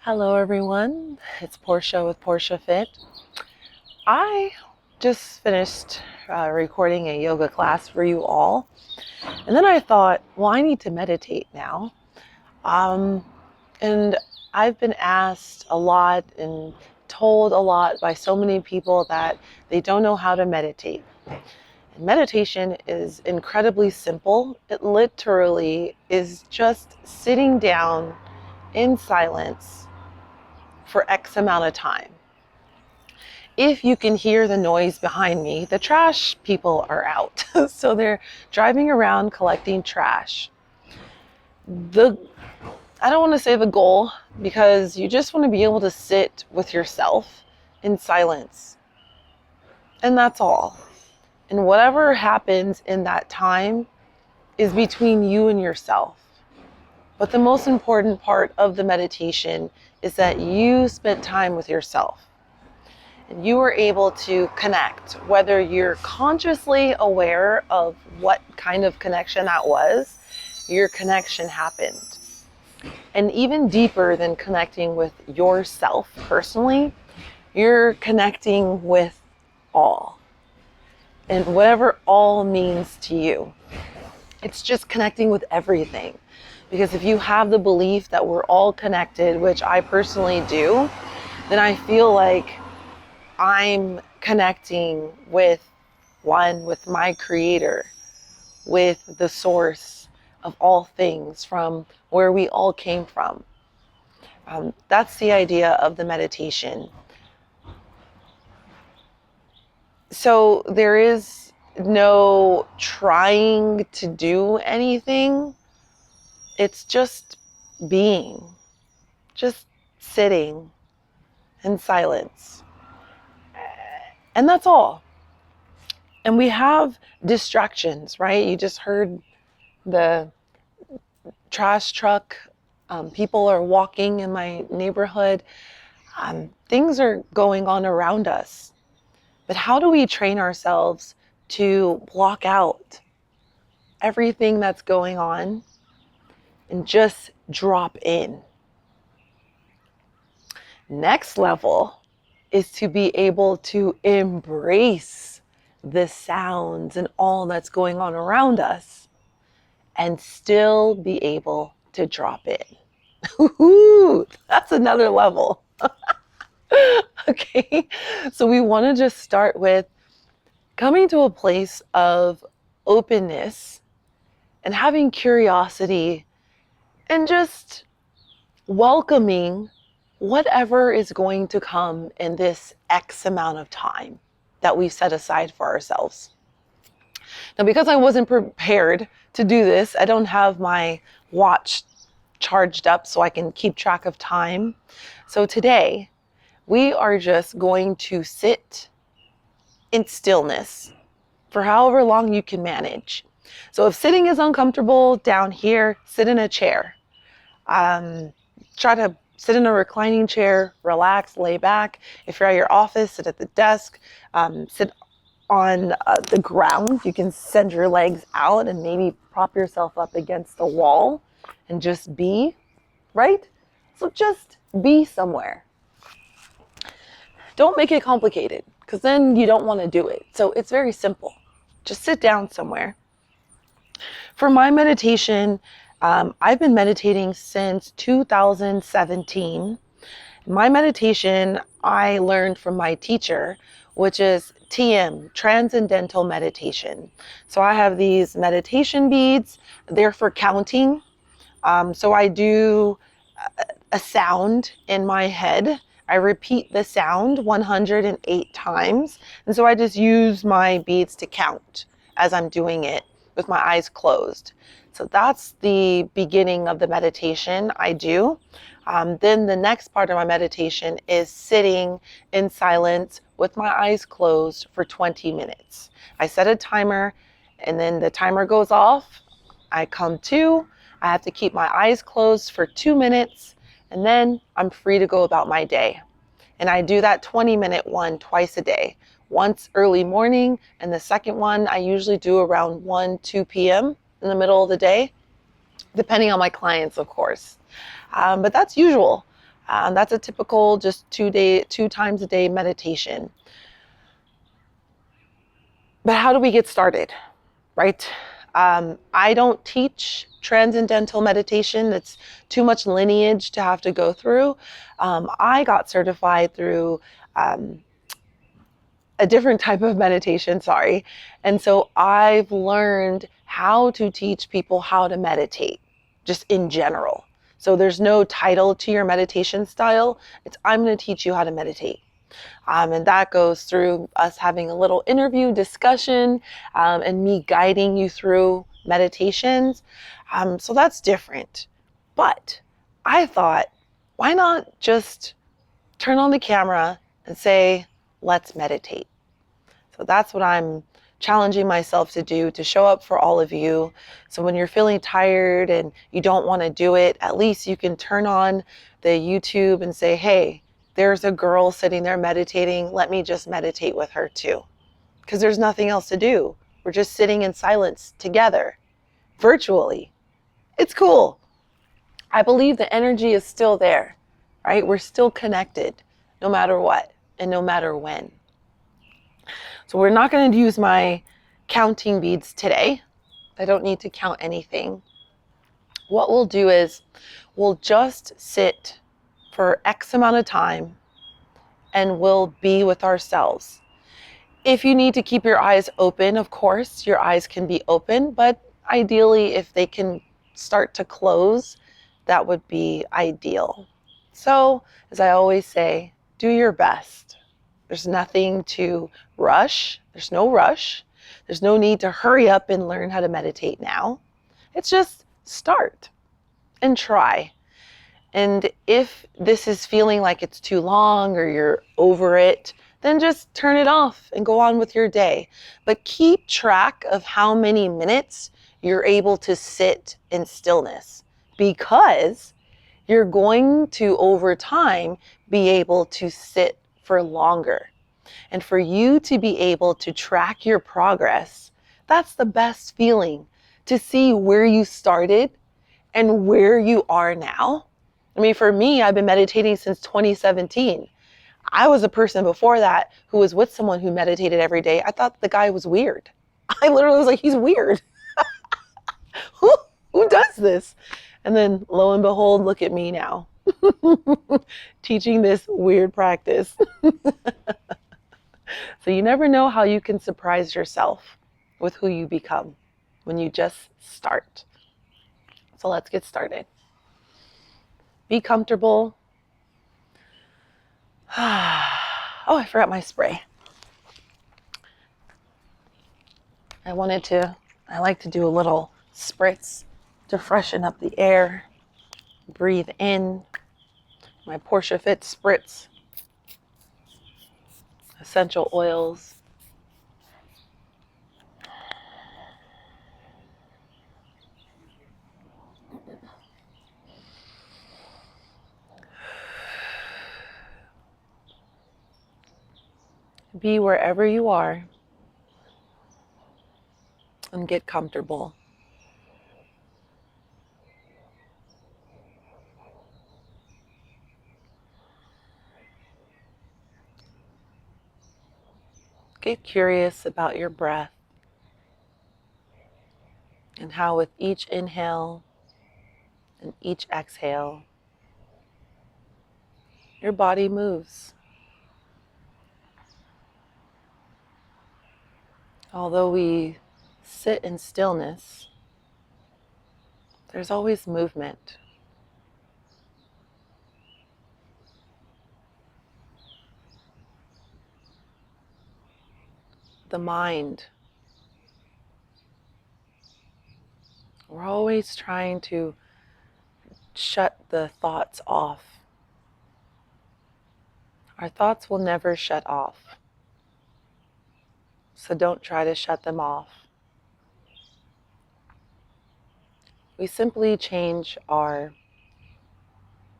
Hello everyone, it's Portia with Portia Fit. I just finished recording a yoga class for you all, and then I thought, well, I need to meditate now. And I've been asked a lot and told a lot by so many people that they don't know how to meditate. And meditation is incredibly simple. It literally is just sitting down in silence for X amount of time. If you can hear the noise behind me, the trash people are out. So they're driving around collecting trash. I don't want to say the goal, because you just want to be able to sit with yourself in silence. And that's all. And whatever happens in that time is between you and yourself. But the most important part of the meditation is that you spent time with yourself and you were able to connect, whether you're consciously aware of what kind of connection that was, your connection happened. And even deeper than connecting with yourself personally, you're connecting with all. And whatever all means to you, it's just connecting with everything. Because if you have the belief that we're all connected, which I personally do, then I feel like I'm connecting with my creator, with the source of all things, from where we all came from. That's the idea of the meditation. So there is no trying to do anything. It's just being, just sitting in silence. And that's all. And we have distractions, right? You just heard the trash truck. People are walking in my neighborhood. Things are going on around us. But how do we train ourselves to block out everything that's going on and just drop in? Next level is to be able to embrace the sounds and all that's going on around us and still be able to drop in. Ooh, that's another level. Okay, so we want to just start with coming to a place of openness and having curiosity and just welcoming whatever is going to come in this X amount of time that we've set aside for ourselves. Now, because I wasn't prepared to do this, I don't have my watch charged up so I can keep track of time. So today, we are just going to sit in stillness for however long you can manage. So if sitting is uncomfortable down here, sit in a chair. Try to sit in a reclining chair, relax, lay back. If you're at your office, sit at the desk, sit on the ground. You can send your legs out and maybe prop yourself up against the wall and just be, right? So just be somewhere. Don't make it complicated, because then you don't want to do it. So it's very simple. Just sit down somewhere. For my meditation, I've been meditating since 2017. My meditation I learned from my teacher, which is TM, Transcendental Meditation. So I have these meditation beads. They're for counting. So I do a sound in my head. I repeat the sound 108 times. And so I just use my beads to count as I'm doing it with my eyes closed. So that's the beginning of the meditation I do. Then the next part of my meditation is sitting in silence with my eyes closed for 20 minutes. I set a timer, and then the timer goes off. I come to. I have to keep my eyes closed for 2 minutes, and then I'm free to go about my day. And I do that 20-minute one twice a day. Once early morning, and the second one I usually do around 2 p.m. in the middle of the day, depending on my clients, of course. But that's usual. That's a typical just 2 times a day meditation. But how do we get started, right? I don't teach transcendental meditation. That's too much lineage to have to go through. I got certified through a different type of meditation, sorry. And so I've learned how to teach people how to meditate, just in general. So there's no title to your meditation style. It's I'm going to teach you how to meditate. And that goes through us having a little interview discussion and me guiding you through meditations. So that's different. But I thought, why not just turn on the camera and say, let's meditate? So that's what I'm challenging myself to do, to show up for all of you. So when you're feeling tired and you don't want to do it, at least you can turn on the YouTube and say, hey, there's a girl sitting there meditating. Let me just meditate with her too. Because there's nothing else to do. We're just sitting in silence together, virtually. It's cool. I believe the energy is still there, right? We're still connected no matter what and no matter when. So we're not going to use my counting beads today. I don't need to count anything. What we'll do is we'll just sit for X amount of time and we'll be with ourselves. If you need to keep your eyes open, of course, your eyes can be open, but ideally if they can start to close, that would be ideal. So, as I always say, do your best. There's nothing to rush. There's no rush. There's no need to hurry up and learn how to meditate now. It's just start and try. And if this is feeling like it's too long or you're over it, then just turn it off and go on with your day. But keep track of how many minutes you're able to sit in stillness, because you're going to, over time, be able to sit for longer. And for you to be able to track your progress, that's the best feeling, to see where you started and where you are now. I mean, for me, I've been meditating since 2017. I was a person before that who was with someone who meditated every day. I thought the guy was weird. I literally was like, he's weird. Who does this? And then lo and behold, look at me now. Teaching this weird practice. So you never know how you can surprise yourself with who you become when you just start. So let's get started. Be comfortable. Oh, I forgot my spray. I like to do a little spritz to freshen up the air. Breathe in. My Portia Fit spritz. Essential oils. Be wherever you are and get comfortable. Get curious about your breath and how with each inhale and each exhale, your body moves. Although we sit in stillness, there's always movement. The mind. We're always trying to shut the thoughts off. Our thoughts will never shut off. So don't try to shut them off. We simply change our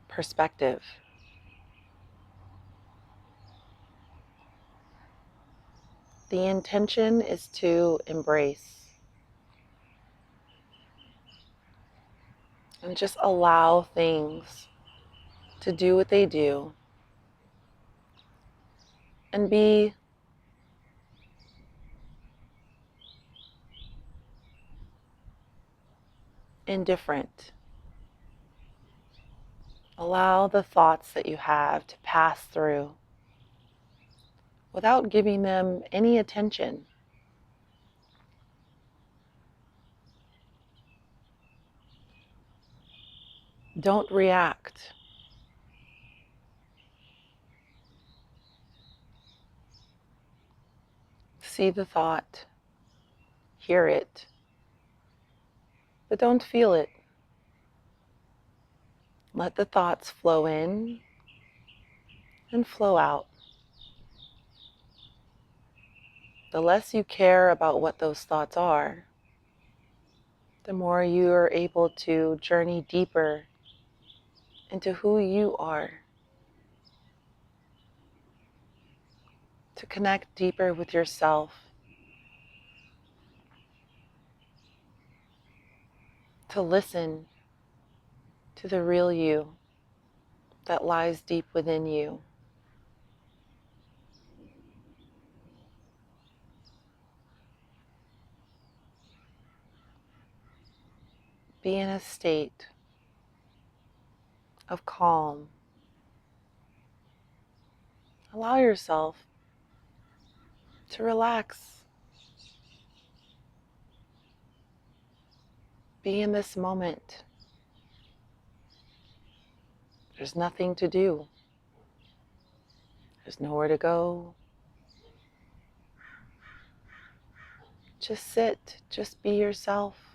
perspective. The intention is to embrace and just allow things to do what they do and be indifferent. Allow the thoughts that you have to pass through without giving them any attention. Don't react. See the thought, hear it, but don't feel it. Let the thoughts flow in and flow out. The less you care about what those thoughts are, the more you are able to journey deeper into who you are, to connect deeper with yourself, to listen to the real you that lies deep within you. Be in a state of calm. Allow yourself to relax. Be in this moment. There's nothing to do. There's nowhere to go. Just sit, just be yourself.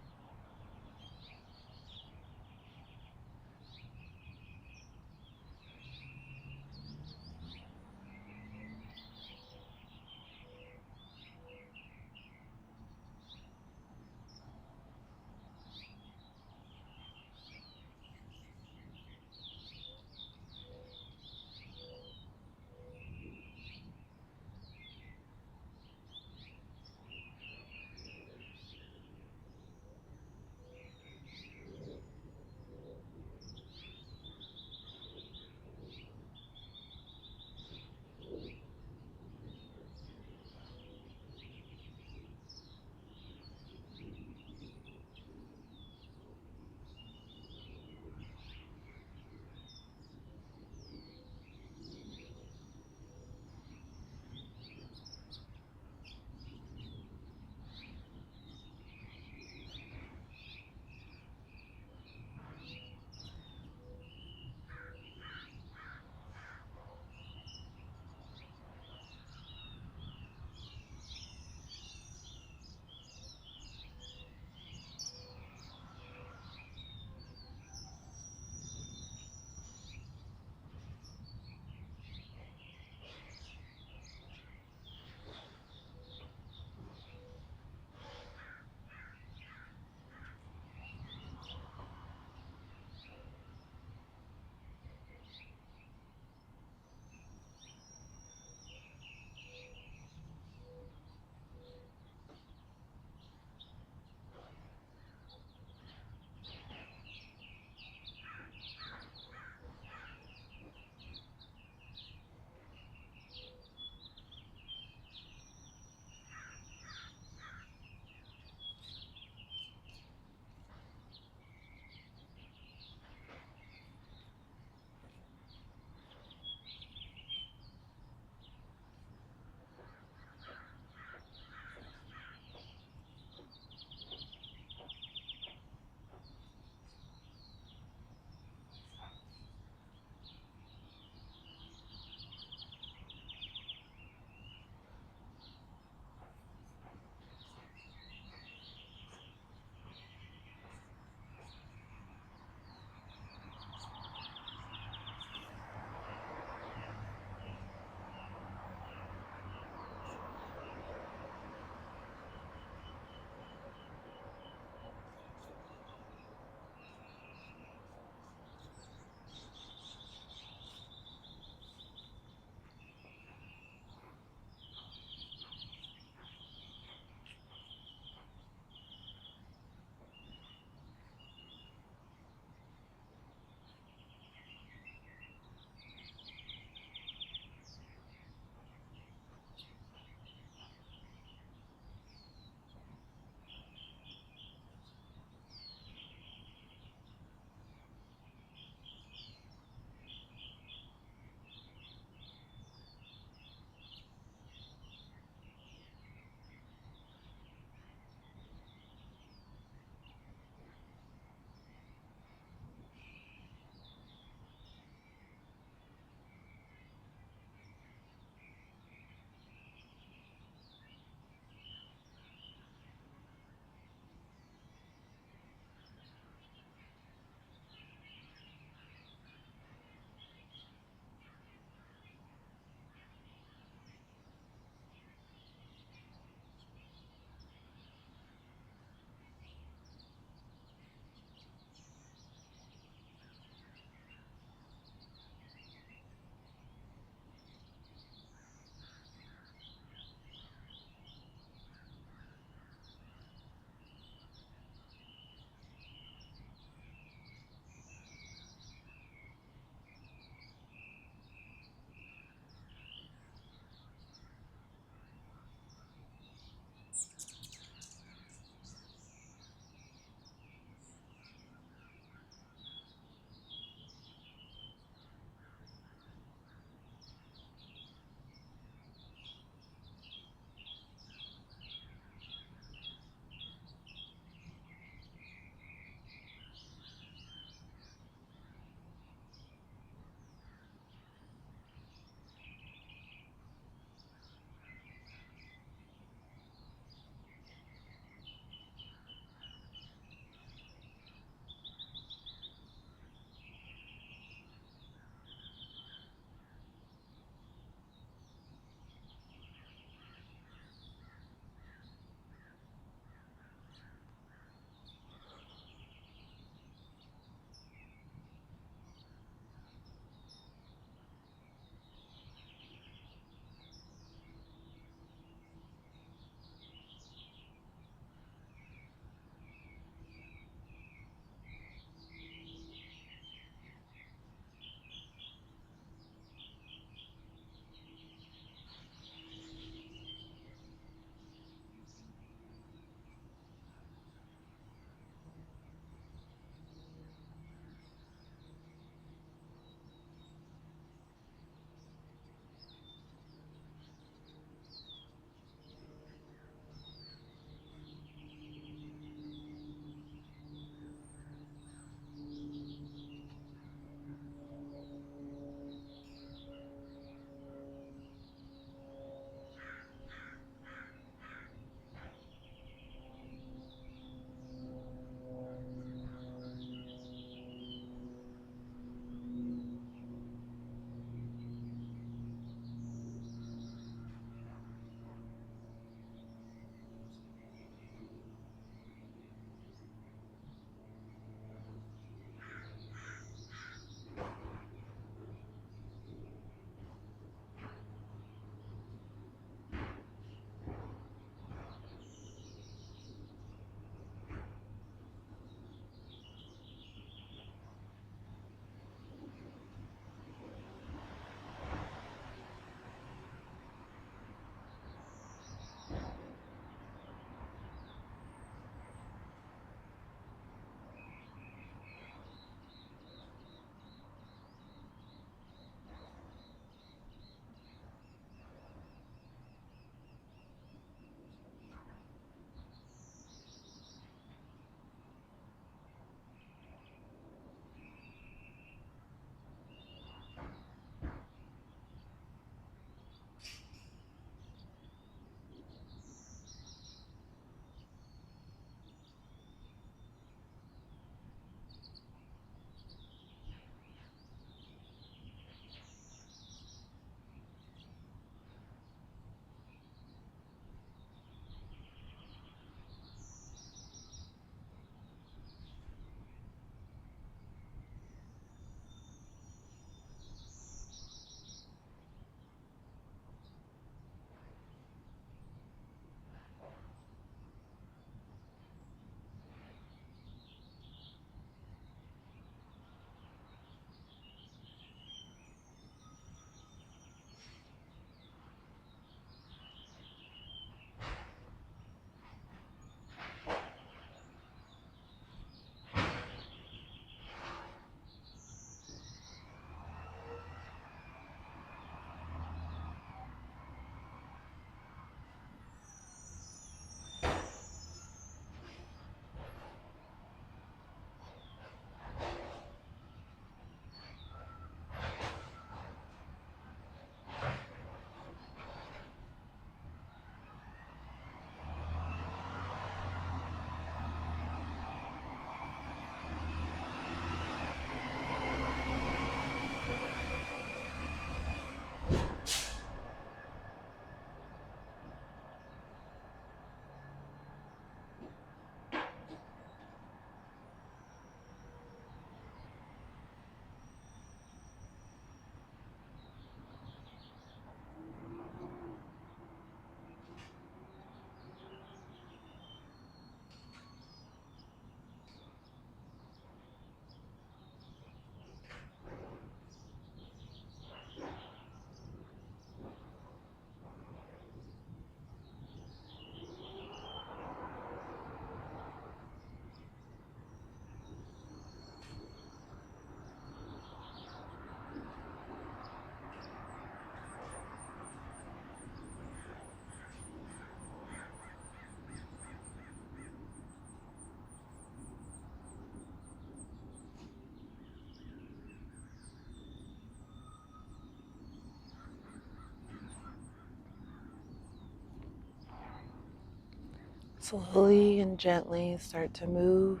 Slowly and gently start to move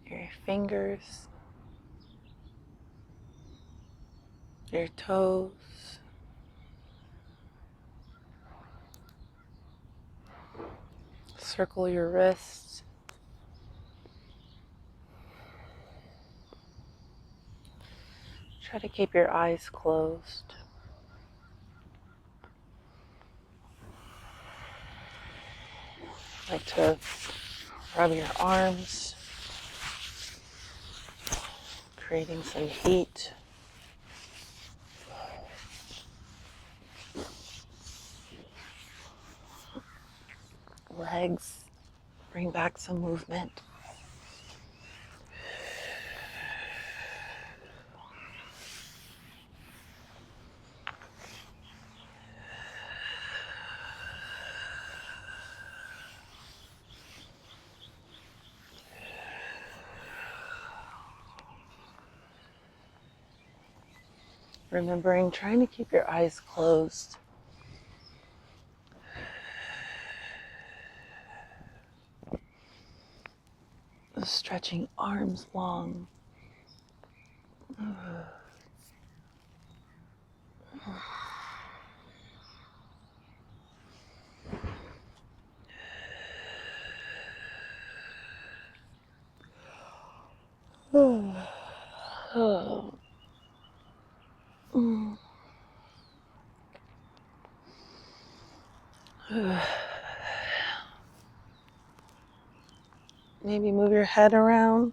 your fingers, your toes, circle your wrists. Try to keep your eyes closed. Like to rub your arms, creating some heat. Legs, bring back some movement. Remembering, trying to keep your eyes closed. Stretching arms long. Maybe move your head around.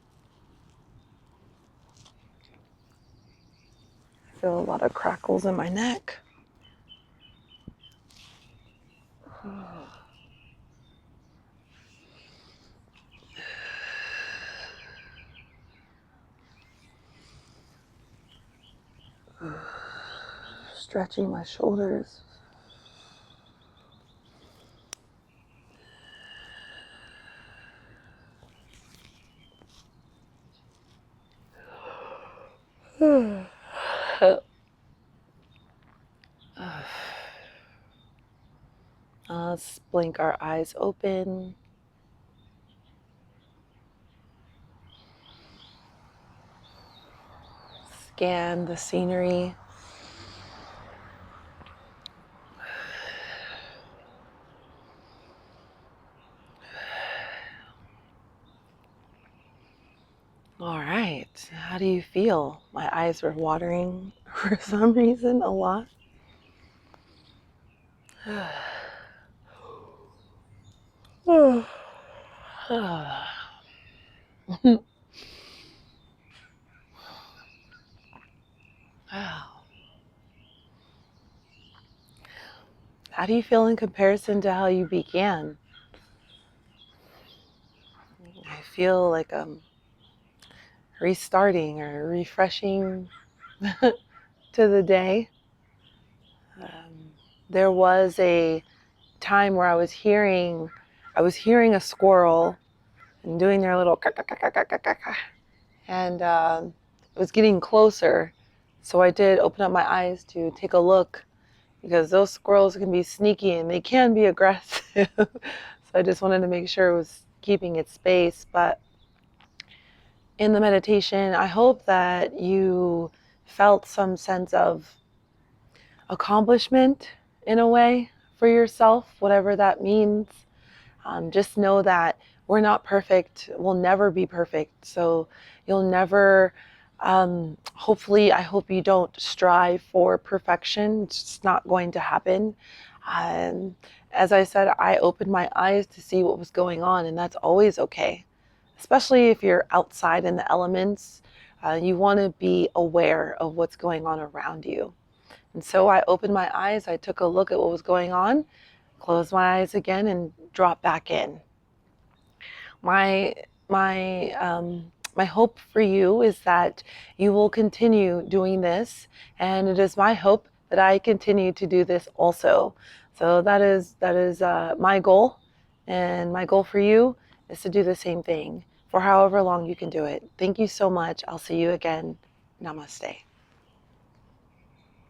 I feel a lot of crackles in my neck. Stretching my shoulders. Let's blink our eyes open. Scan the scenery. All right, how do you feel? My eyes were watering for some reason a lot. Wow. How do you feel in comparison to how you began? I feel like I'm restarting or refreshing to the day. There was a time where I was hearing a squirrel and doing their little and it was getting closer. So I did open up my eyes to take a look, because those squirrels can be sneaky and they can be aggressive. So I just wanted to make sure it was keeping its space. But in the meditation, I hope that you felt some sense of accomplishment in a way for yourself, whatever that means. Just know that we're not perfect. We'll never be perfect. So you'll never, hopefully, I hope you don't strive for perfection. It's just not going to happen. As I said, I opened my eyes to see what was going on, and that's always okay. Especially if you're outside in the elements, you want to be aware of what's going on around you. And so I opened my eyes, I took a look at what was going on, closed my eyes again, and dropped back in. My hope for you is that you will continue doing this, and it is my hope that I continue to do this also. So that is my goal, and my goal for you is to do the same thing for however long you can do it. Thank you so much. I'll see you again. Namaste.